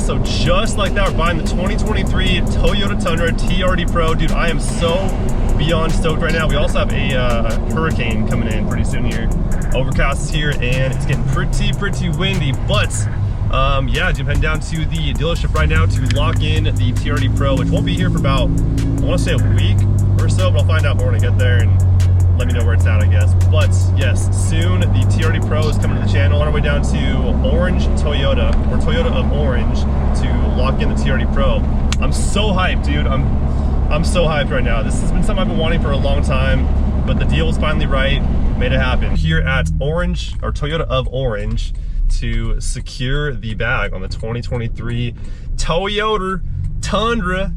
So just like that, we're buying the 2023 Toyota Tundra TRD Pro. Dude, I am so beyond stoked right now. We also have a hurricane coming in pretty soon here. Overcast is here and it's getting pretty windy, but yeah, dude, I'm heading down to the dealership right now to lock in the TRD Pro, which won't be here for about, I want to say a week or so, but I'll find out more when I get there and let me know where it's at, I guess. But yes, soon the TRD Pro is coming to the channel. On our way down to Orange Toyota, or Toyota of Orange, to lock in the TRD Pro. I'm so hyped, dude. I'm so hyped right now. This has been something I've been wanting for a long time, but the deal was finally right. Made it happen. Here at Orange, or Toyota of Orange, to secure the bag on the 2023 Toyota Tundra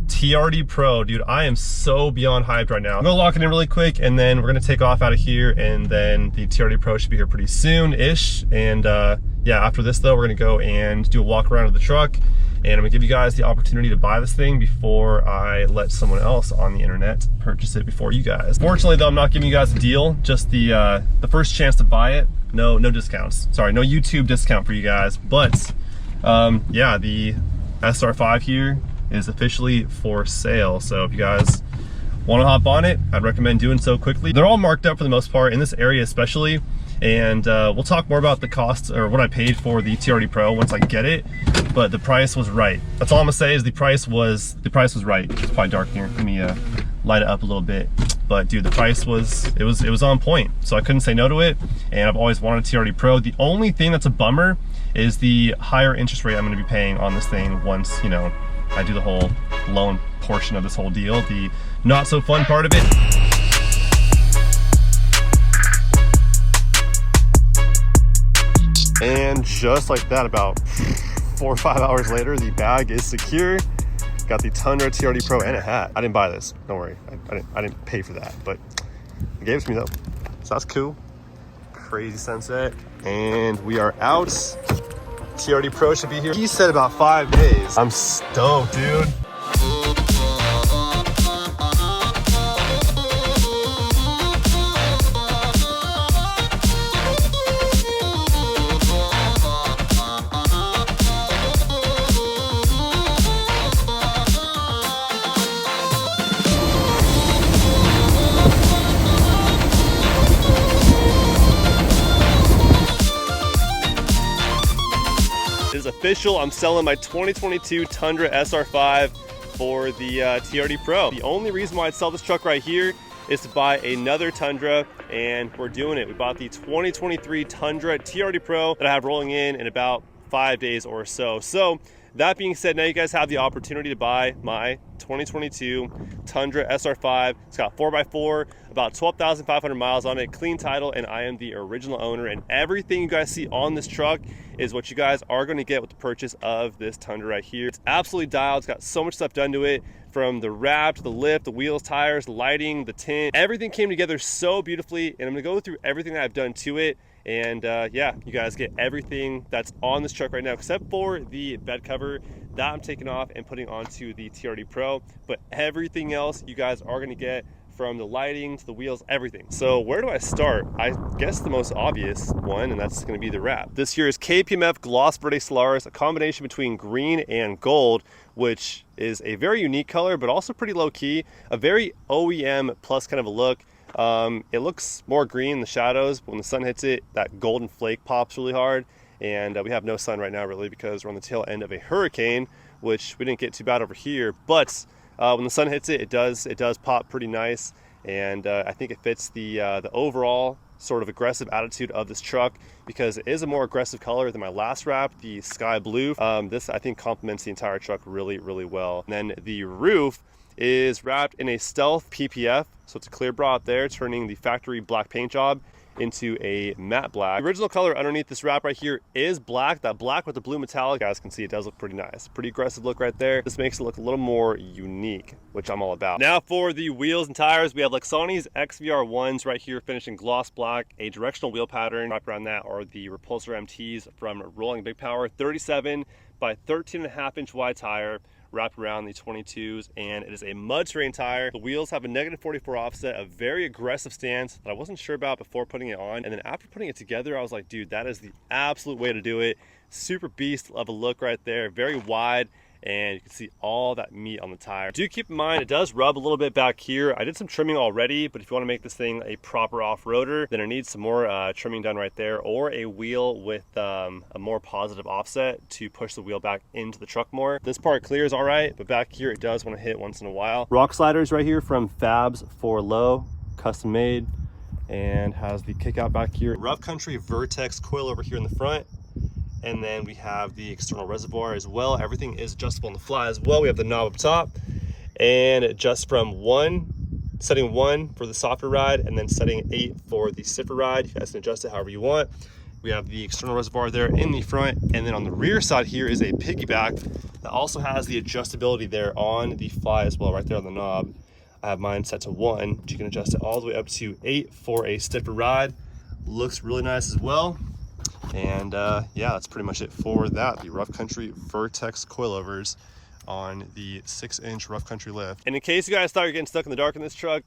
TRD Pro. Dude, I am so beyond hyped right now. I'm gonna lock it in really quick and then we're gonna take off out of here, and then the TRD Pro should be here pretty soon-ish. And yeah, after this though, we're gonna go and do a walk around of the truck, and I'm gonna give you guys the opportunity to buy this thing before I let someone else on the internet purchase it before you guys. Fortunately though, I'm not giving you guys a deal, just the first chance to buy it. No discounts. Sorry, no YouTube discount for you guys. But yeah, the SR5 here is officially for sale. So if you guys want to hop on it, I'd recommend doing so quickly. They're all marked up for the most part, in this area especially. And we'll talk more about the cost, or what I paid for the TRD Pro once I get it. But the price was right. That's all I'm gonna say, is the price was right. It's probably dark here. Let me light it up a little bit. But dude, the price was, it was on point. So I couldn't say no to it. And I've always wanted a TRD Pro. The only thing that's a bummer is the higher interest rate I'm gonna be paying on this thing once, you know, I do the whole loan portion of this whole deal. The not so fun part of it. And just like that, about 4 or 5 hours later, the bag is secure. Got the Tundra TRD Pro and a hat. I didn't buy this, don't worry. I didn't pay for that, but it gave it to me though. So that's cool. Crazy sunset. And we are out. TRD Pro should be here. He said about 5 days. I'm stoked, dude. It is official. I'm selling my 2022 Tundra SR5 for the TRD Pro. The only reason why I'd sell this truck right here is to buy another Tundra, and we're doing it. We bought the 2023 Tundra TRD Pro that I have rolling in about 5 days or so. So that being said, now you guys have the opportunity to buy my 2022 Tundra SR5. It's got 4x4, about 12,500 miles on it, clean title, and I am the original owner. And everything you guys see on this truck is what you guys are going to get with the purchase of this Tundra right here. It's absolutely dialed. It's got so much stuff done to it, from the wrap to the lift, the wheels, tires, the lighting, the tint. Everything came together so beautifully, and I'm going to go through everything that I've done to it. And yeah, you guys get everything that's on this truck right now, except for the bed cover that I'm taking off and putting onto the TRD Pro. But everything else you guys are gonna get, from the lighting to the wheels, everything. So where do I start? I guess the most obvious one, and that's gonna be the wrap. This here is KPMF Gloss Verde Solaris, a combination between green and gold, which is a very unique color, but also pretty low key, a very OEM plus kind of a look. It looks more green in the shadows, but when the sun hits it, that golden flake pops really hard. And we have no sun right now really, because we're on the tail end of a hurricane, which we didn't get too bad over here. But when the sun hits it, it does pop pretty nice. And I think it fits the overall sort of aggressive attitude of this truck, because it is a more aggressive color than my last wrap, the sky blue. This I think complements the entire truck really, really well. And then the roof is wrapped in a stealth PPF, so it's a clear bra out there, turning the factory black paint job into a matte black. The original color underneath this wrap right here is black. That black with the blue metallic, you guys can see it does look pretty nice. Pretty aggressive look right there. This makes it look a little more unique, which I'm all about. Now for the wheels and tires, we have Lexani's XVR1s right here, finished in gloss black, a directional wheel pattern. Wrapped around that are the Repulsor MTs from Rolling Big Power, 37 by 13.5 inch wide tire, wrapped around the 22s, and it is a mud terrain tire. The wheels have a -44 offset, a very aggressive stance that I wasn't sure about before putting it on. And then after putting it together, I was like, dude, that is the absolute way to do it. Super beast of a look right there, very wide, and you can see all that meat on the tire. Do keep in mind, it does rub a little bit back here. I did some trimming already, but if you want to make this thing a proper off-roader, then it needs some more trimming done right there, or a wheel with a more positive offset to push the wheel back into the truck more. This part clears all right, but back here it does want to hit once in a while. Rock sliders right here from Fabs for Low, custom made, and has the kick out back here. Rough Country Vertex coil over here in the front. And then we have the external reservoir as well. Everything is adjustable on the fly as well. We have the knob up top, and it adjusts from setting 1 for the softer ride, and then setting 8 for the stiffer ride. You guys can adjust it however you want. We have the external reservoir there in the front, and then on the rear side here is a piggyback that also has the adjustability there on the fly as well, right there on the knob. I have mine set to 1, but you can adjust it all the way up to 8 for a stiffer ride. Looks really nice as well. And yeah, that's pretty much it for that. The Rough Country Vertex coilovers on the 6-inch Rough Country lift. And in case you guys thought you're getting stuck in the dark in this truck,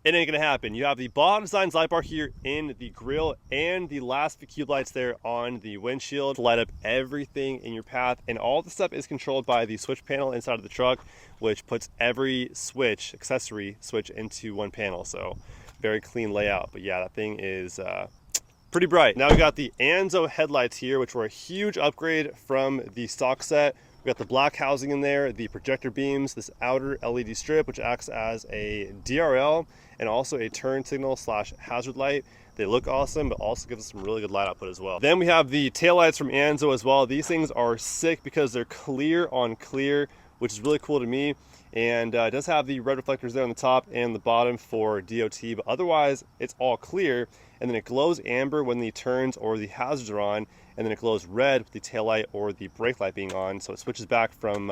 it ain't gonna happen. You have the Baja Designs light bar here in the grill and the last cube lights there on the windshield to light up everything in your path. And all the stuff is controlled by the switch panel inside of the truck, which puts every switch, accessory switch, into one panel. So very clean layout. But yeah, that thing is pretty bright. Now we got the Anzo headlights here, which were a huge upgrade from the stock set. We got the black housing in there, the projector beams, this outer LED strip, which acts as a DRL and also a turn signal / hazard light. They look awesome, but also gives us some really good light output as well. Then we have the taillights from Anzo as well. These things are sick because they're clear on clear, which is really cool to me. And it does have the red reflectors there on the top and the bottom for DOT, but otherwise it's all clear. And then it glows amber when the turns or the hazards are on, and then it glows red with the tail light or the brake light being on. So it switches back from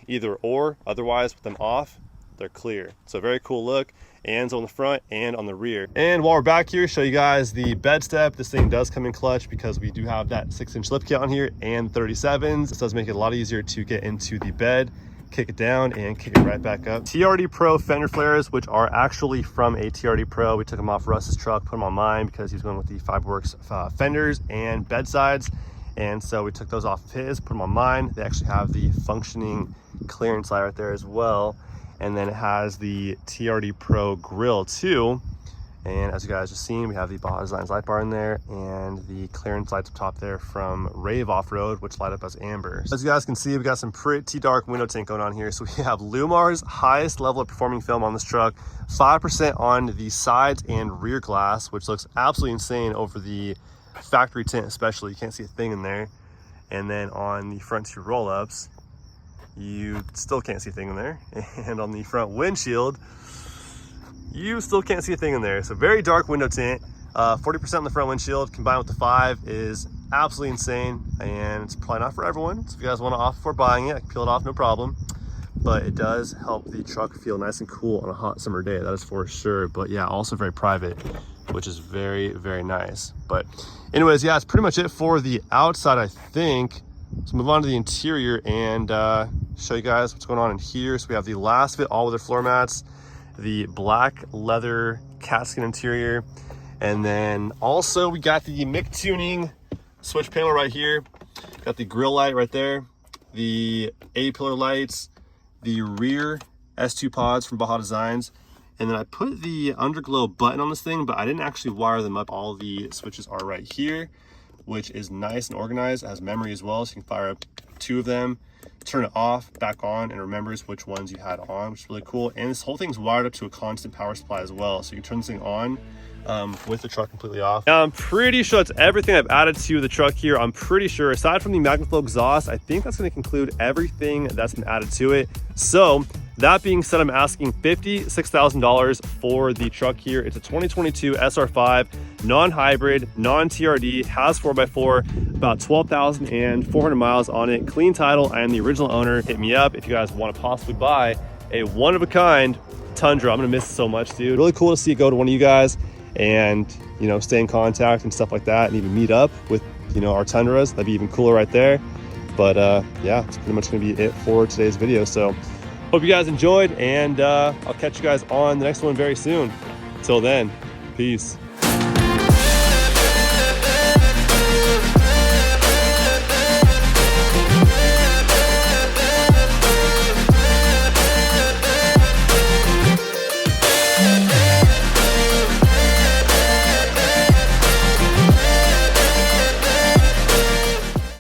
either or. Otherwise, with them off, they're clear. So very cool look. And on the front and on the rear. And while we're back here, show you guys the bed step. This thing does come in clutch because we do have that 6-inch lift kit on here and 37s. This does make it a lot easier to get into the bed, kick it down, and kick it right back up. TRD Pro fender flares, which are actually from a TRD Pro. We took them off Russ's truck, put them on mine because he's going with the Fiberworks fenders and bedsides. And so we took those off of his, put them on mine. They actually have the functioning clearance light right there as well. And then it has the TRD Pro grill too. And as you guys just seen, we have the Baja Designs light bar in there and the clearance lights up top there from Rave Off-Road, which light up as amber. As you guys can see, we got some pretty dark window tint going on here. So we have Lumar's highest level of performing film on this truck, 5% on the sides and rear glass, which looks absolutely insane over the factory tint especially. You can't see a thing in there. And then on the front 2 roll-ups, you still can't see a thing in there. And on the front windshield, you still can't see a thing in there. So very dark window tint. 40% on the front windshield combined with the 5 is absolutely insane, and it's probably not for everyone. So if you guys want to off before buying it, I can peel it off, no problem. But it does help the truck feel nice and cool on a hot summer day, that is for sure. But yeah, also very private, which is very, very nice. But anyways, yeah, that's pretty much it for the outside, I think. So move on to the interior and show you guys what's going on in here. So we have the last fit all-weather floor mats, the black leather cat skin interior, and then also we got the Mick Tuning switch panel right here. Got the grill light right there, the A-pillar lights, the rear S2 pods from Baja Designs, and then I put the underglow button on this thing, but I didn't actually wire them up. All the switches are right here, which is nice and organized. It has memory as well, so you can fire up 2 of them, turn it off, back on, and remembers which ones you had on, which is really cool. And this whole thing's wired up to a constant power supply as well, so you can turn this thing on with the truck completely off. Now, I'm pretty sure that's everything I've added to the truck here. I'm pretty sure, aside from the MagnaFlow exhaust, I think that's going to conclude everything that's been added to it. So that being said, I'm asking $56,000 for the truck here. It's a 2022 SR5, non-hybrid, non-TRD, has 4x4, about 12,400 miles on it. Clean title. I am the original owner. Hit me up if you guys want to possibly buy a one-of-a-kind Tundra. I'm going to miss it so much, dude. Really cool to see it go to one of you guys and, you know, stay in contact and stuff like that, and even meet up with, you know, our Tundras. That'd be even cooler right there. But yeah, it's pretty much gonna be it for today's video. So hope you guys enjoyed, and I'll catch you guys on the next one very soon. Till then, peace.